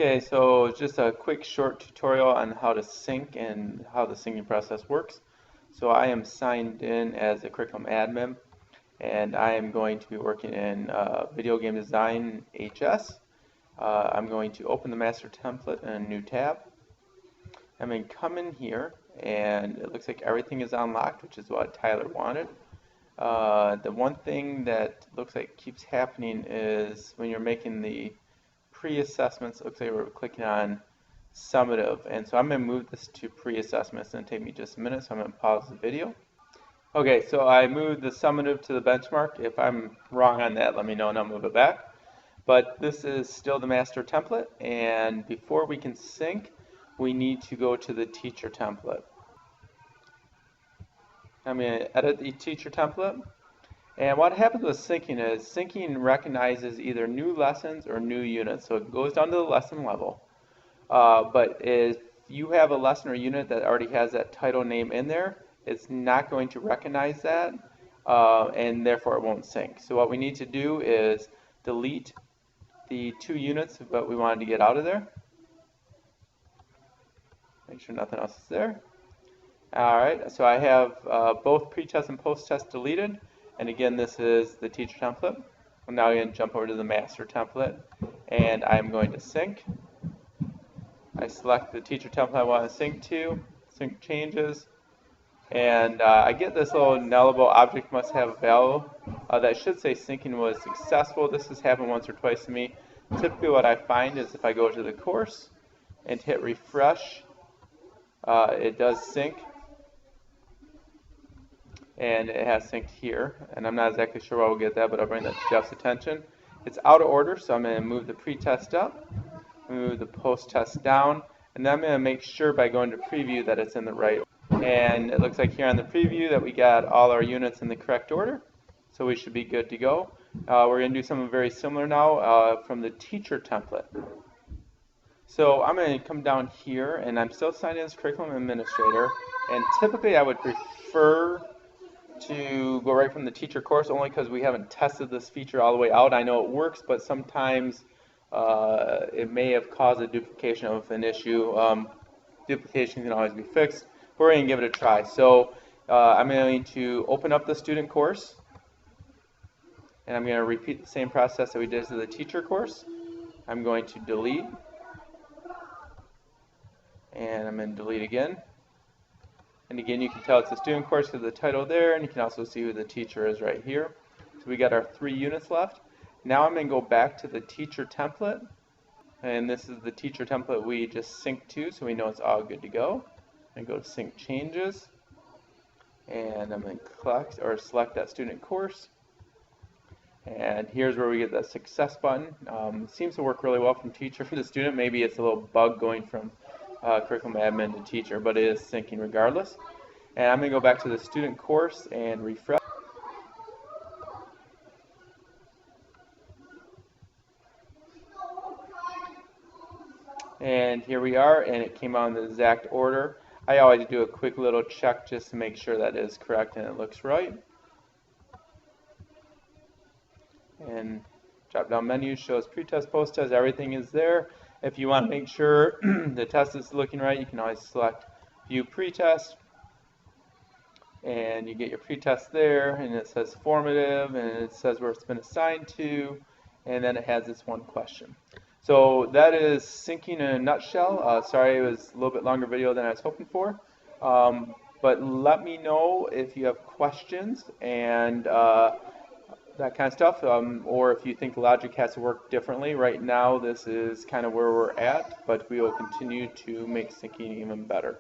Okay, so just a quick short tutorial on how to sync and how the syncing process works. So I am signed in as a curriculum admin, and I am going to be working in video game design HS. I'm going to open the master template in a new tab. I'm going to come in here, and it looks like everything is unlocked, which is what Tyler wanted. The one thing that looks like keeps happening is when you're making the pre-assessments, it looks like we're clicking on summative, and so I'm going to move this to pre-assessment. It's going to take me just a minute, so I'm going to pause the video. Okay, so I moved the summative to the benchmark. If I'm wrong on that, let me know and I'll move it back. But this is still the master template, and before we can sync, we need to go to the teacher template. I'm going to edit the teacher template. And what happens with syncing is syncing recognizes either new lessons or new units. So it goes down to the lesson level. But if you have a lesson or unit that already has that title name in there, it's not going to recognize that, and therefore it won't sync. So what we need to do is delete the two units that we wanted to get out of there. Make sure nothing else is there. Alright, so I have both pre-test and post-test deleted. And again, this is the teacher template. I'm now going to jump over to the master template, and I'm going to sync. I select the teacher template I want to sync to, sync changes, and I get this little nullable object must have a value that should say syncing was successful. This has happened once or twice to me. Typically what I find is if I go to the course and hit refresh, it does sync. And it has synced here, and I'm not exactly sure why we'll get that, but I'll bring that to Jeff's attention. It's out of order, so I'm going to move the pre-test up, move the post-test down, and then I'm going to make sure by going to preview that it's in the right order. And it looks like here on the preview that we got all our units in the correct order, so we should be good to go. We're going to do something very similar now from the teacher template. So I'm going to come down here, and I'm still signed in as curriculum administrator, and typically I would prefer to go right from the teacher course only because we haven't tested this feature all the way out. I know it works, but sometimes it may have caused a duplication of an issue. Duplication can always be fixed. We're going to give it a try. So I'm going to open up the student course, and I'm going to repeat the same process that we did to the teacher course. I'm going to delete, and I'm going to delete again. And again, you can tell it's a student course because of the title there, and you can also see who the teacher is right here. So we got our 3 units left. Now I'm going to go back to the teacher template, and this is the teacher template we just synced to, so we know it's all good to go. And go to sync changes, and I'm going to select that student course. And here's where we get that success button. Seems to work really well from teacher to student. Maybe it's a little bug going from curriculum admin to teacher, but it is syncing regardless. And I'm going to go back to the student course and refresh. And here we are, and it came out in the exact order. I always do a quick little check just to make sure that is correct and it looks right. And drop-down menu shows pre-test, post-test, everything is there. If you want to make sure the test is looking right, you can always select View Pretest, and you get your pretest there, and it says formative, and it says where it's been assigned to, and then it has this one question. So that is syncing in a nutshell. Sorry it was a little bit longer video than I was hoping for, but let me know if you have questions and that kind of stuff, or if you think logic has to work differently. Right now this is kind of where we're at, but we will continue to make syncing even better.